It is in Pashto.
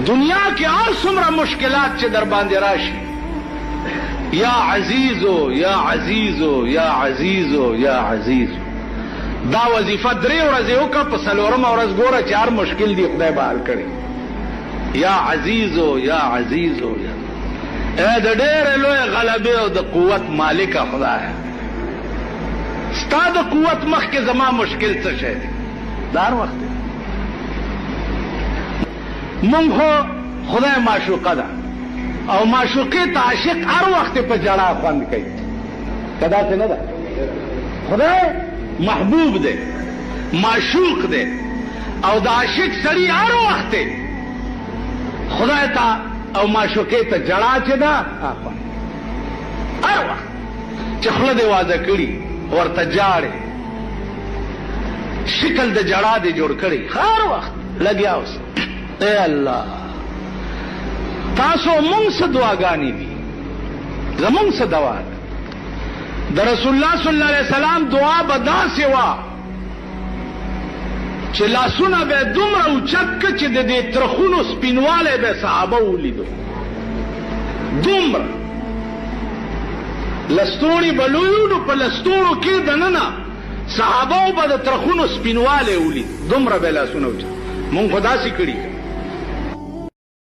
دنیا کې هر څومره مشکلات چې در باندې راشي، یا عزیزو یا عزیزو یا عزیزو یا عزیزو، دا وظیفه 3 ورځې وکړه، په 4مه ورځ ګوره چې هر مشکل دی خدای به حل کړي. یا عزیزو یا عزیزو یا اے د ډېرې لوی غلبې او د قوت مالکه خدای، ستا د قوت مخکې زما مشکل څه شی دی؟ دا هر وخت دی. مونږ خو خدای معشوقه ده او معشوقې ته عاشق هر وخت په جړا خوند کوي، که داسې نه ده؟ خدای محبوب دی، معشوق دی، او د عاشق سړي هر وخت خدای ته او معشوقې ته جړا چې ده هر وخت چې خوله دې واده کړي ورته جاړې، شکل د جړا دې جوړ کړي، هر وخت لګیا اوسه. اے الله تاسو مونږ څه دعاګانې دي، زمونږ څه دعا ده. د رسول الله صلی الله علیه وسلم دعا به داسې وه چې لاسونه به دومره اوچت که چې د دې ترخونو سپینوالی به صحابه ولیدو، دومره لستوڼي به لوی نو په لستوڼو کې دننه صحابه به د ترخونو سپینوالی ولید، دومره به لاسونه اوچت. مونږ خو داسې کړي